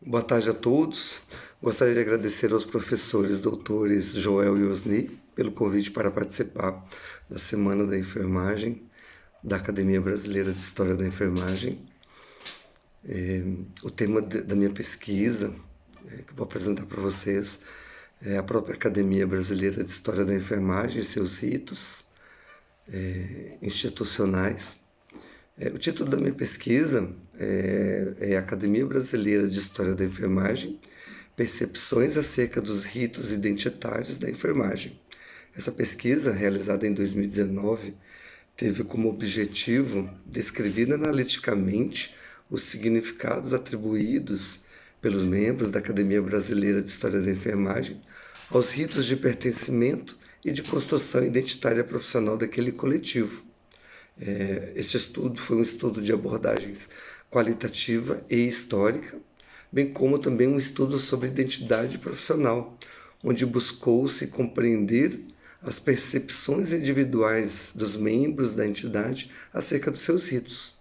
Boa tarde a todos. Gostaria de agradecer aos professores doutores Joel e Osni pelo convite para participar da Semana da Enfermagem da Academia Brasileira de História da Enfermagem. O tema da minha pesquisa, que eu vou apresentar para vocês, é a própria Academia Brasileira de História da Enfermagem e seus ritos institucionais. O título da minha pesquisa é Academia Brasileira de História da Enfermagem, Percepções acerca dos ritos identitários da enfermagem. Essa pesquisa, realizada em 2019, teve como objetivo descrever analiticamente os significados atribuídos pelos membros da Academia Brasileira de História da Enfermagem aos ritos de pertencimento e de construção identitária profissional daquele coletivo. Este estudo foi um estudo de abordagens qualitativa e histórica, bem como também um estudo sobre identidade profissional, onde buscou-se compreender as percepções individuais dos membros da entidade acerca dos seus ritos.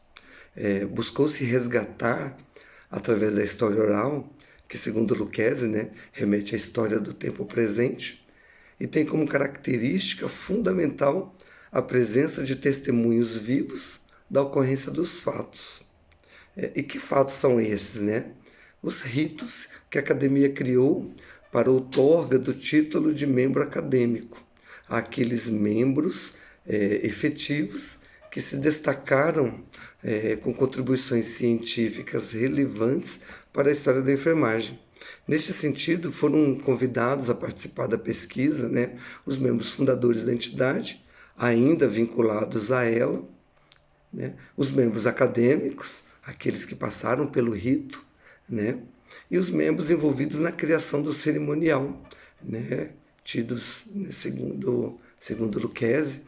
Buscou-se resgatar, através da história oral, que segundo Lucchesi, remete à história do tempo presente, e tem como característica fundamental a presença de testemunhos vivos da ocorrência dos fatos. E que fatos são esses, Os ritos que a academia criou para a outorga do título de membro acadêmico àqueles membros efetivos que se destacaram com contribuições científicas relevantes para a história da enfermagem. Neste sentido, foram convidados a participar da pesquisa os membros fundadores da entidade, ainda vinculados a ela, os membros acadêmicos, aqueles que passaram pelo rito, e os membros envolvidos na criação do cerimonial, tidos, segundo Lucchesi,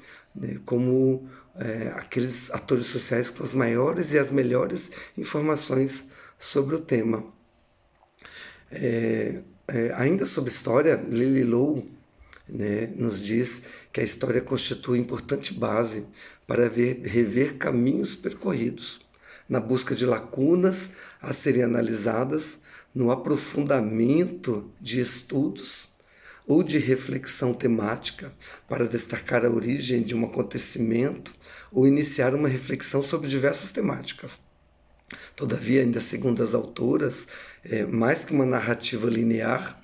como aqueles atores sociais com as maiores e as melhores informações sobre o tema. Ainda sobre história, Lili Lowe nos diz que a história constitui importante base para rever caminhos percorridos, na busca de lacunas a serem analisadas, no aprofundamento de estudos ou de reflexão temática para destacar a origem de um acontecimento ou iniciar uma reflexão sobre diversas temáticas. Todavia, ainda segundo as autoras, mais que uma narrativa linear,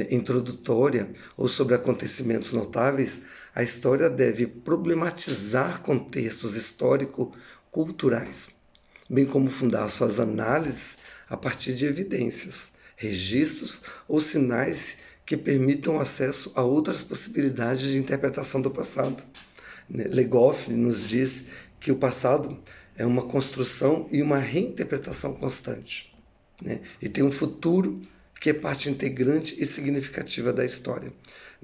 introdutória ou sobre acontecimentos notáveis, a história deve problematizar contextos histórico-culturais, bem como fundar suas análises a partir de evidências, registros ou sinais que permitam acesso a outras possibilidades de interpretação do passado. Le Goff nos diz que o passado é uma construção e uma reinterpretação constante, e tem um futuro que é parte integrante e significativa da história.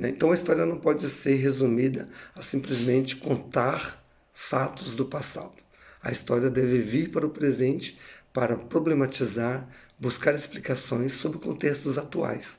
Então a história não pode ser resumida a simplesmente contar fatos do passado. A história deve vir para o presente para problematizar, buscar explicações sobre contextos atuais.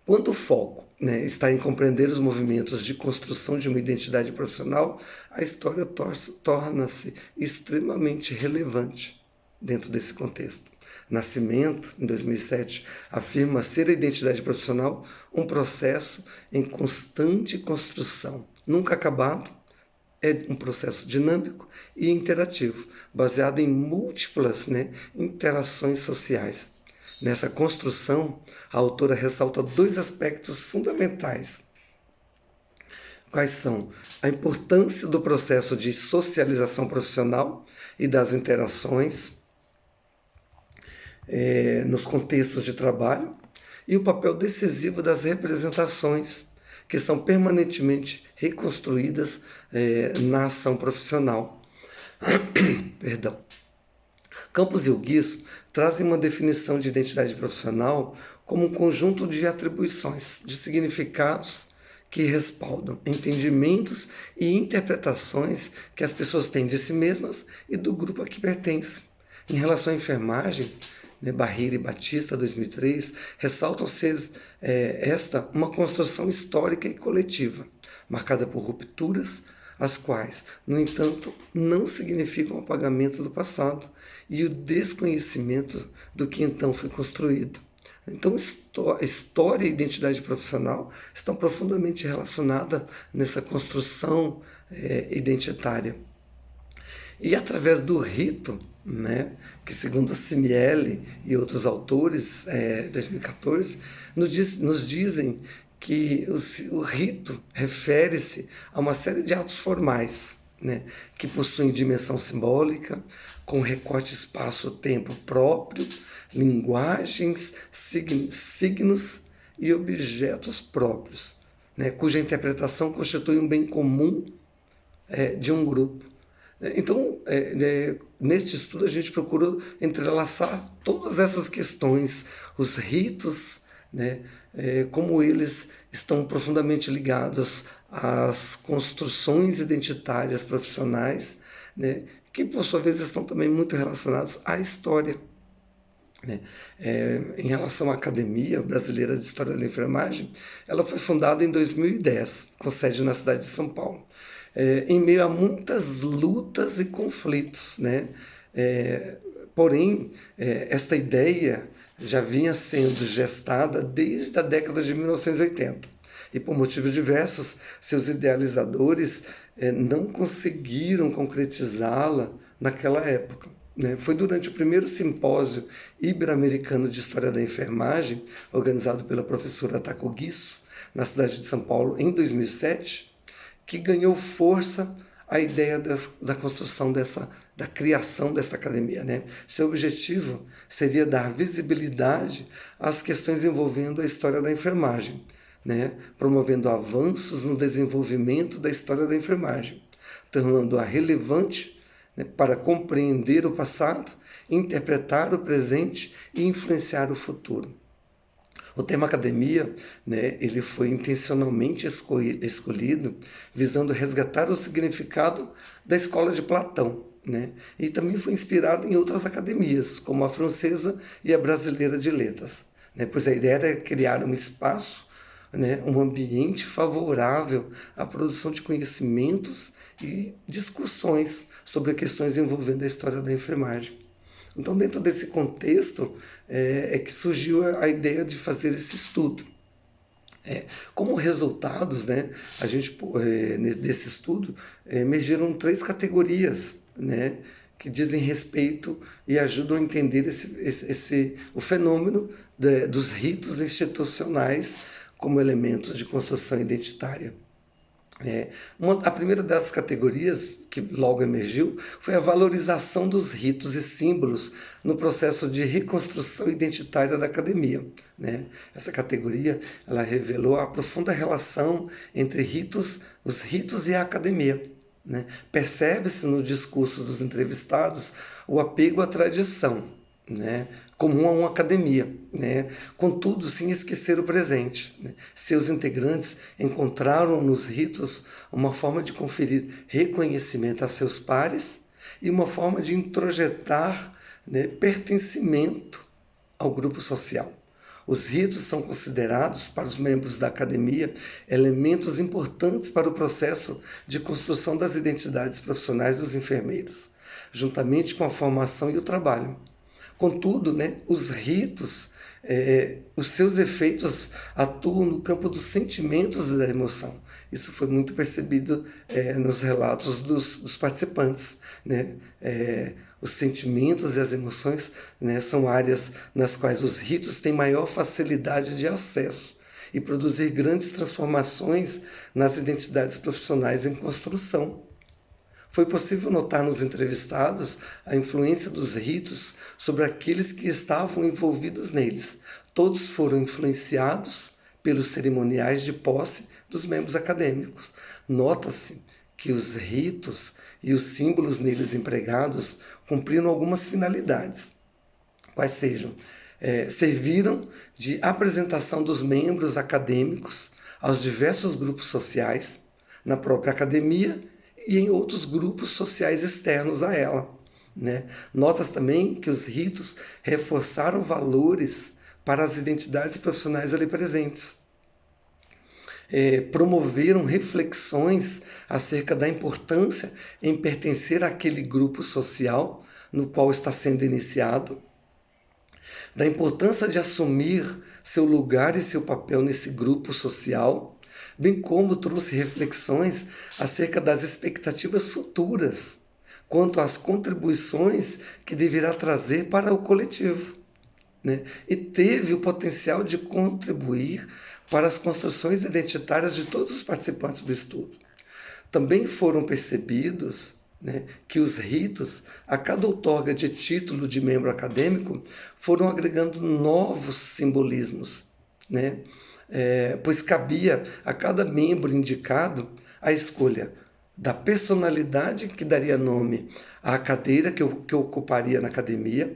Quando o foco está em compreender os movimentos de construção de uma identidade profissional, a história torna-se extremamente relevante dentro desse contexto. Nascimento, em 2007, afirma ser a identidade profissional um processo em constante construção, nunca acabado. É um processo dinâmico e interativo, baseado em múltiplas interações sociais. Nessa construção, a autora ressalta dois aspectos fundamentais. Quais são? A importância do processo de socialização profissional e das interações nos contextos de trabalho e o papel decisivo das representações, que são permanentemente reconstruídas na ação profissional. Perdão. Campos e Huguiço trazem uma definição de identidade profissional como um conjunto de atribuições, de significados que respaldam entendimentos e interpretações que as pessoas têm de si mesmas e do grupo a que pertencem. Em relação à enfermagem, Barreira e Batista, 2003, ressaltam ser esta uma construção histórica e coletiva, marcada por rupturas, as quais, no entanto, não significam o apagamento do passado e o desconhecimento do que então foi construído. Então, história e identidade profissional estão profundamente relacionadas nessa construção identitária. E através do rito, né, que segundo a Cimieli e outros autores, 2014, nos dizem que o rito refere-se a uma série de atos formais, né, que possuem dimensão simbólica, com recorte espaço-tempo próprio, linguagens, signos e objetos próprios, né, cuja interpretação constitui um bem comum de um grupo. Então, neste estudo, a gente procurou entrelaçar todas essas questões, os ritos, né, como eles estão profundamente ligados às construções identitárias profissionais, né, que, por sua vez, estão também muito relacionados à história. Né? Em relação à Academia Brasileira de História da Enfermagem, ela foi fundada em 2010, com sede na cidade de São Paulo, em meio a muitas lutas e conflitos. Né? Porém, esta ideia já vinha sendo gestada desde a década de 1980 e, por motivos diversos, seus idealizadores não conseguiram concretizá-la naquela época. Né? Foi durante o primeiro simpósio ibero-americano de História da Enfermagem, organizado pela professora Taco Guiço, na cidade de São Paulo, em 2007, que ganhou força a ideia da construção da criação dessa academia. Né? Seu objetivo seria dar visibilidade às questões envolvendo a história da enfermagem, né? Promovendo avanços no desenvolvimento da história da enfermagem, tornando-a relevante, né, para compreender o passado, interpretar o presente e influenciar o futuro. O tema academia, né, ele foi intencionalmente escolhido visando resgatar o significado da escola de Platão, né, e também foi inspirado em outras academias, como a francesa e a brasileira de letras, né, pois a ideia era criar um espaço, né, um ambiente favorável à produção de conhecimentos e discussões sobre questões envolvendo a história da enfermagem. Então, dentro desse contexto, que surgiu a ideia de fazer esse estudo. Como resultados, né, a gente, desse estudo, emergiram 3 categorias, né, que dizem respeito e ajudam a entender o fenômeno dos ritos institucionais como elementos de construção identitária. A primeira dessas categorias, que logo emergiu, foi a valorização dos ritos e símbolos no processo de reconstrução identitária da academia. Né? Essa categoria ela revelou a profunda relação entre os ritos e a academia. Né? Percebe-se no discurso dos entrevistados o apego à tradição, né, comum a uma academia, né, contudo sem esquecer o presente. Né. Seus integrantes encontraram nos ritos uma forma de conferir reconhecimento a seus pares e uma forma de introjetar, né, pertencimento ao grupo social. Os ritos são considerados, para os membros da academia, elementos importantes para o processo de construção das identidades profissionais dos enfermeiros, juntamente com a formação e o trabalho. Contudo, né, os ritos, os seus efeitos atuam no campo dos sentimentos e da emoção. Isso foi muito percebido nos relatos dos participantes. Né? Os sentimentos e as emoções, né, são áreas nas quais os ritos têm maior facilidade de acesso e produzir grandes transformações nas identidades profissionais em construção. Foi possível notar nos entrevistados a influência dos ritos sobre aqueles que estavam envolvidos neles. Todos foram influenciados pelos cerimoniais de posse dos membros acadêmicos. Nota-se que os ritos e os símbolos neles empregados cumpriram algumas finalidades, quais sejam, serviram de apresentação dos membros acadêmicos aos diversos grupos sociais, na própria academia e em outros grupos sociais externos a ela. Né? Nota-se também que os ritos reforçaram valores para as identidades profissionais ali presentes. promoveram reflexões acerca da importância em pertencer àquele grupo social no qual está sendo iniciado, da importância de assumir seu lugar e seu papel nesse grupo social, bem como trouxe reflexões acerca das expectativas futuras quanto às contribuições que deverá trazer para o coletivo, né? E teve o potencial de contribuir para as construções identitárias de todos os participantes do estudo. Também foram percebidos, né, que os ritos, a cada outorga de título de membro acadêmico, foram agregando novos simbolismos, né? Pois cabia a cada membro indicado a escolha da personalidade que daria nome à cadeira que ocuparia na academia,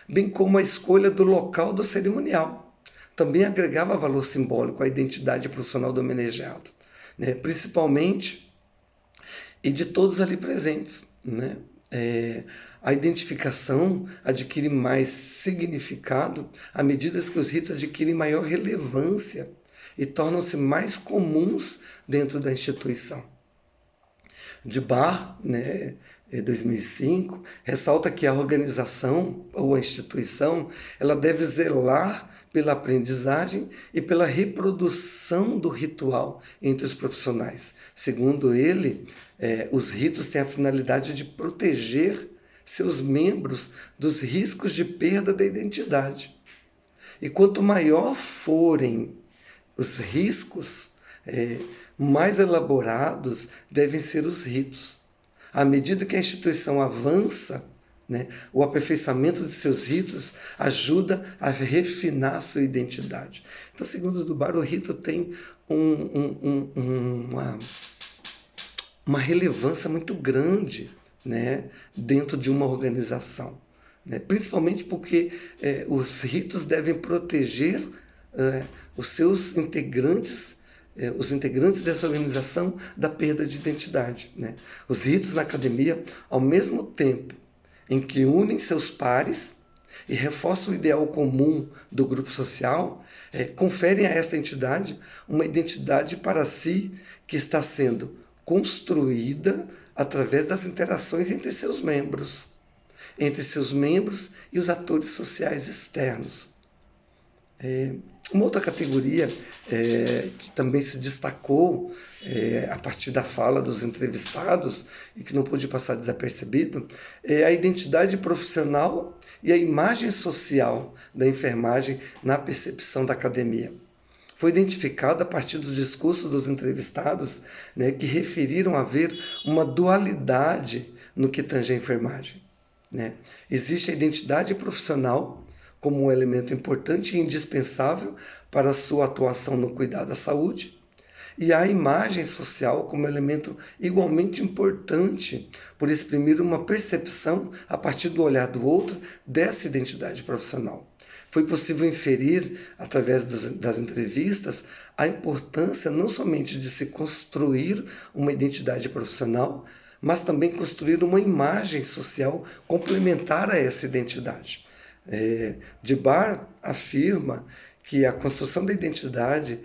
bem como a escolha do local do cerimonial. Também agregava valor simbólico à identidade profissional do homenageado, né? Principalmente e de todos ali presentes, né? A identificação adquire mais significado à medida que os ritos adquirem maior relevância e tornam-se mais comuns dentro da instituição. De Bar, né, 2005, ressalta que a organização ou a instituição ela deve zelar pela aprendizagem e pela reprodução do ritual entre os profissionais. Segundo ele, os ritos têm a finalidade de proteger seus membros dos riscos de perda da identidade. E quanto maior forem os riscos, mais elaborados devem ser os ritos. À medida que a instituição avança, né, o aperfeiçoamento de seus ritos ajuda a refinar sua identidade. Então, segundo Dubar, o rito tem uma relevância muito grande, né, dentro de uma organização, né? Principalmente porque os ritos devem proteger os seus integrantes, os integrantes dessa organização da perda de identidade, né? Os ritos na academia, ao mesmo tempo em que unem seus pares e reforçam o ideal comum do grupo social, conferem a esta entidade uma identidade para si que está sendo construída através das interações entre seus membros e os atores sociais externos. Uma outra categoria que também se destacou a partir da fala dos entrevistados e que não pôde passar desapercebido é a identidade profissional e a imagem social da enfermagem na percepção da academia. Foi identificada a partir dos discursos dos entrevistados, né, que referiram haver uma dualidade no que tange à enfermagem, né? Existe a identidade profissional como um elemento importante e indispensável para a sua atuação no cuidado da saúde, e a imagem social como elemento igualmente importante por exprimir uma percepção a partir do olhar do outro dessa identidade profissional. Foi possível inferir, através das entrevistas, a importância não somente de se construir uma identidade profissional, mas também construir uma imagem social complementar a essa identidade. Dubar afirma que a construção da identidade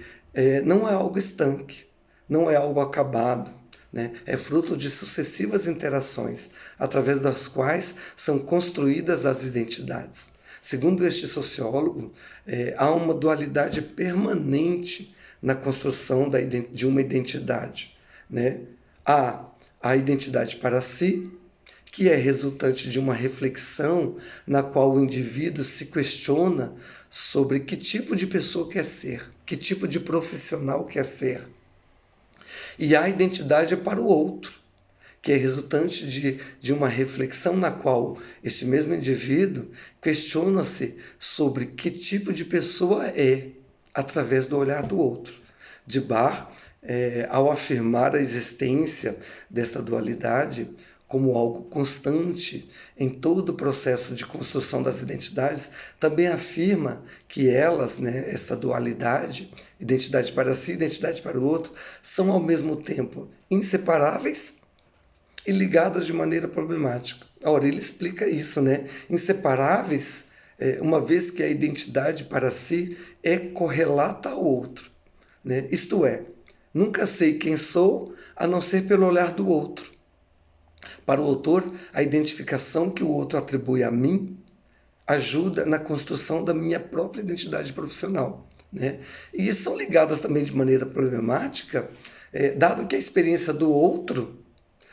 não é algo estanque, não é algo acabado, né? É fruto de sucessivas interações, através das quais são construídas as identidades. Segundo este sociólogo, há uma dualidade permanente na construção de uma identidade, né? Há a identidade para si, que é resultante de uma reflexão na qual o indivíduo se questiona sobre que tipo de pessoa quer ser, que tipo de profissional quer ser. E há a identidade para o outro, que é resultante de uma reflexão na qual este mesmo indivíduo questiona-se sobre que tipo de pessoa é, através do olhar do outro. Dubar, ao afirmar a existência dessa dualidade como algo constante em todo o processo de construção das identidades, também afirma que elas, né, essa dualidade, identidade para si, identidade para o outro, são ao mesmo tempo inseparáveis e ligadas de maneira problemática. Ora, ele explica isso, né? Inseparáveis, uma vez que a identidade para si é correlata ao outro, né? Isto é, Nunca sei quem sou, a não ser pelo olhar do outro. Para o autor, a identificação que o outro atribui a mim ajuda na construção da minha própria identidade profissional, né? E são ligadas também de maneira problemática, dado que a experiência do outro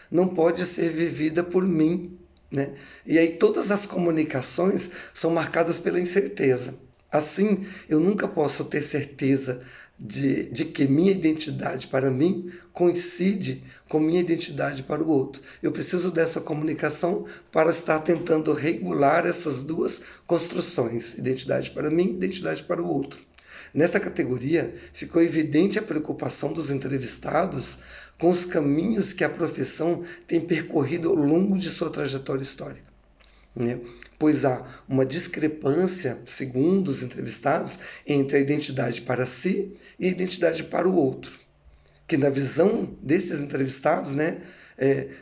não pode ser vivida por mim, né? E aí todas as comunicações são marcadas pela incerteza. Assim, eu nunca posso ter certeza de que minha identidade para mim coincide com minha identidade para o outro. Eu preciso dessa comunicação para estar tentando regular essas duas construções, identidade para mim, identidade para o outro. Nessa categoria, ficou evidente a preocupação dos entrevistados com os caminhos que a profissão tem percorrido ao longo de sua trajetória histórica, né? Pois há uma discrepância, segundo os entrevistados, entre a identidade para si e a identidade para o outro, que na visão desses entrevistados, né,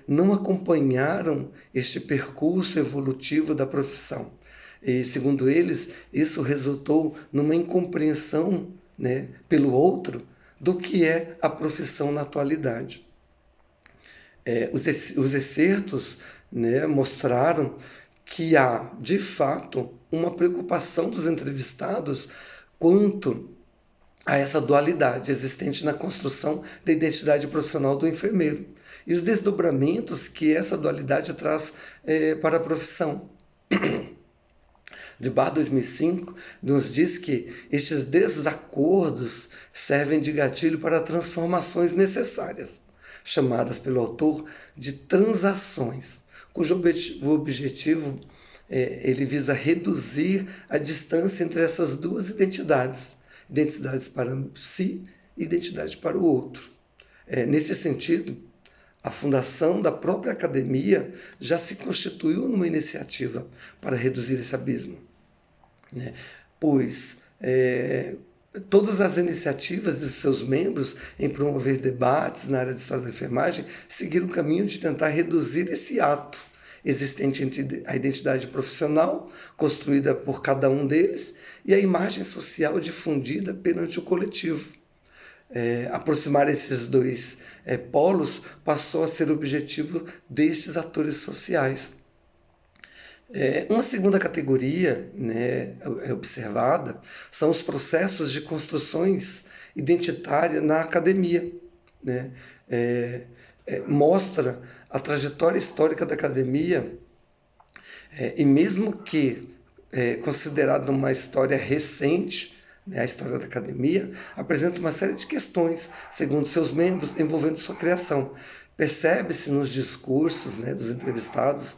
não acompanharam este percurso evolutivo da profissão. E, segundo eles, isso resultou numa incompreensão, né, pelo outro do que é a profissão na atualidade. Os excertos, né, mostraram que há, de fato, uma preocupação dos entrevistados quanto a essa dualidade existente na construção da identidade profissional do enfermeiro e os desdobramentos que essa dualidade traz para a profissão. De Bar 2005 nos diz que estes desacordos servem de gatilho para transformações necessárias, chamadas pelo autor de transações, cujo objetivo ele visa reduzir a distância entre essas duas identidades, identidades para si e identidade para o outro. Nesse sentido, a fundação da própria academia já se constituiu numa iniciativa para reduzir esse abismo, né? Pois todas as iniciativas de seus membros em promover debates na área de história da enfermagem seguiram o caminho de tentar reduzir esse ato existente entre a identidade profissional, construída por cada um deles, e a imagem social difundida perante o coletivo. Aproximar esses dois polos passou a ser o objetivo destes atores sociais. Uma segunda categoria, né, observada são os processos de construções identitárias na academia, né? Mostra a trajetória histórica da academia e mesmo que considerada uma história recente, né, a história da academia apresenta uma série de questões, segundo seus membros, envolvendo sua criação. Percebe-se nos discursos, né, dos entrevistados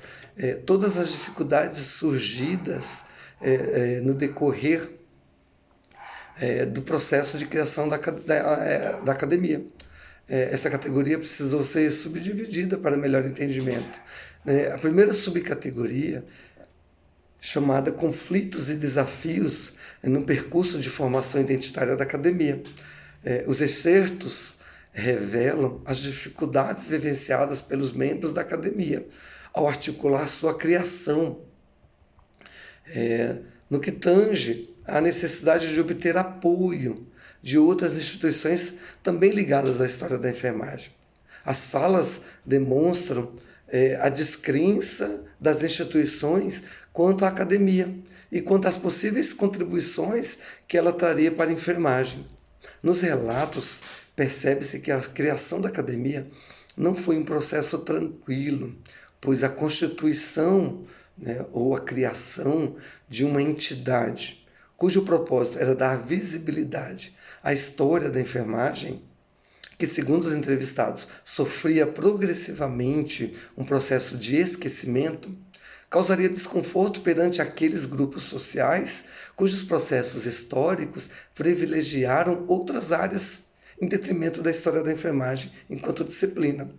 todas as dificuldades surgidas no decorrer do processo de criação da academia. Essa categoria precisou ser subdividida para melhor entendimento. A primeira subcategoria, chamada Conflitos e Desafios no percurso de formação identitária da academia. Os excertos revelam as dificuldades vivenciadas pelos membros da academia ao articular sua criação, no que tange à necessidade de obter apoio de outras instituições também ligadas à história da enfermagem. As falas demonstram a descrença das instituições quanto à academia e quanto às possíveis contribuições que ela traria para a enfermagem. Nos relatos, percebe-se que a criação da academia não foi um processo tranquilo, pois a constituição, né, ou a criação de uma entidade cujo propósito era dar visibilidade à história da enfermagem, que, segundo os entrevistados, sofria progressivamente um processo de esquecimento, causaria desconforto perante aqueles grupos sociais cujos processos históricos privilegiaram outras áreas em detrimento da história da enfermagem enquanto disciplina.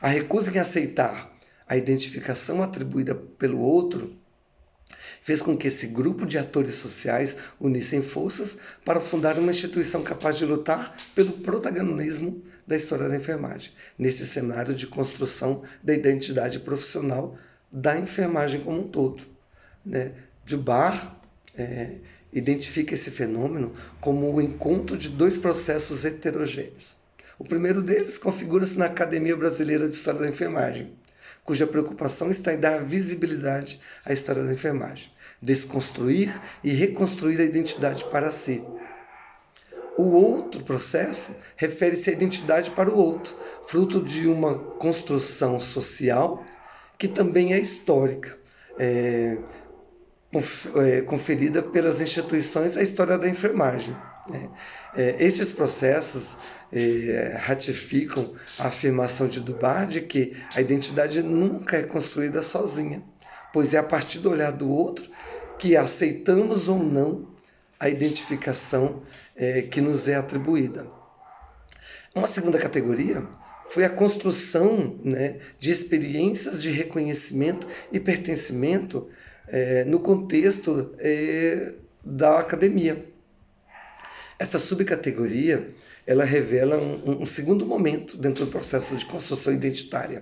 A recusa em aceitar a identificação atribuída pelo outro fez com que esse grupo de atores sociais unissem forças para fundar uma instituição capaz de lutar pelo protagonismo da história da enfermagem, nesse cenário de construção da identidade profissional da enfermagem como um todo, né? Dubar identifica esse fenômeno como o encontro de dois processos heterogêneos. O primeiro deles configura-se na Academia Brasileira de História da Enfermagem, cuja preocupação está em dar visibilidade à história da enfermagem, desconstruir e reconstruir a identidade para si. O outro processo refere-se à identidade para o outro, fruto de uma construção social que também é histórica, conferida pelas instituições à história da enfermagem. Estes processos ratificam a afirmação de Dunbar de que a identidade nunca é construída sozinha, pois é a partir do olhar do outro que aceitamos ou não a identificação que nos é atribuída. Uma segunda categoria foi a construção, né, de experiências de reconhecimento e pertencimento no contexto da academia. Essa subcategoria ela revela um segundo momento dentro do processo de construção identitária.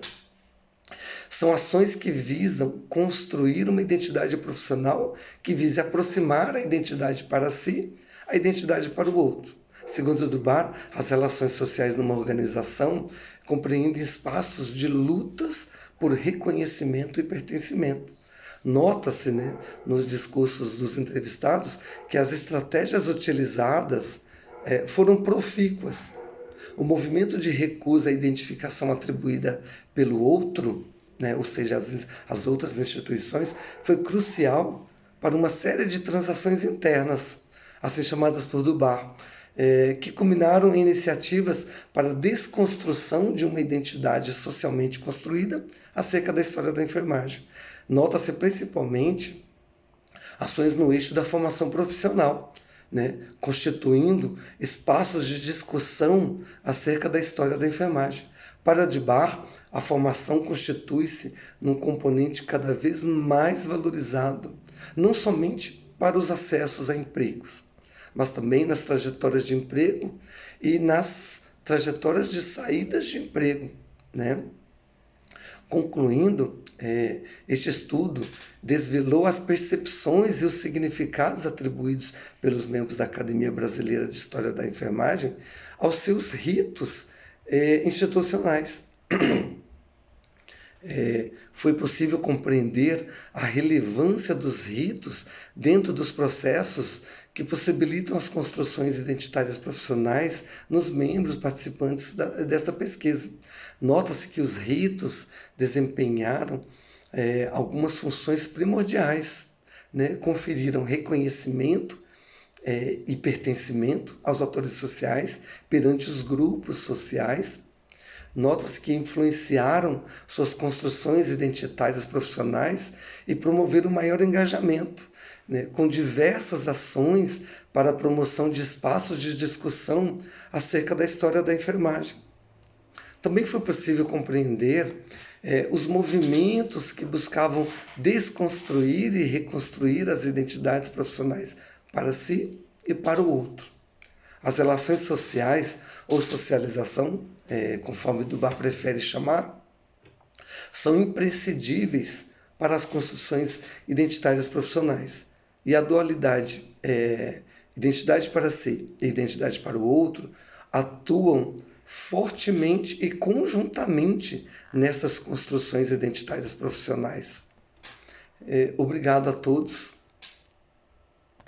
São ações que visam construir uma identidade profissional que vise aproximar a identidade para si, a identidade para o outro. Segundo Dunbar, as relações sociais numa organização compreendem espaços de lutas por reconhecimento e pertencimento. Nota-se, né, nos discursos dos entrevistados que as estratégias utilizadas foram profícuas. O movimento de recusa à identificação atribuída pelo outro, né, ou seja, as outras instituições, foi crucial para uma série de transações internas, assim chamadas por Dunbar, que culminaram em iniciativas para a desconstrução de uma identidade socialmente construída acerca da história da enfermagem. Nota-se principalmente ações no eixo da formação profissional, né, constituindo espaços de discussão acerca da história da enfermagem. Para Dunbar, a formação constitui-se num componente cada vez mais valorizado, não somente para os acessos a empregos, mas também nas trajetórias de emprego e nas trajetórias de saídas de emprego, né? Concluindo, este estudo desvelou as percepções e os significados atribuídos pelos membros da Academia Brasileira de História da Enfermagem aos seus ritos institucionais. Foi possível compreender a relevância dos ritos dentro dos processos que possibilitam as construções identitárias profissionais nos membros participantes desta pesquisa. Nota-se que os ritos desempenharam algumas funções primordiais, né? Conferiram reconhecimento e pertencimento aos atores sociais perante os grupos sociais. Nota-se que influenciaram suas construções identitárias profissionais e promoveram maior engajamento, né, com diversas ações para a promoção de espaços de discussão acerca da história da enfermagem. Também foi possível compreender os movimentos que buscavam desconstruir e reconstruir as identidades profissionais para si e para o outro. As relações sociais ou socialização, conforme Dunbar prefere chamar, são imprescindíveis para as construções identitárias profissionais. E a dualidade, identidade para si e identidade para o outro, atuam fortemente e conjuntamente nessas construções identitárias profissionais. Obrigado a todos.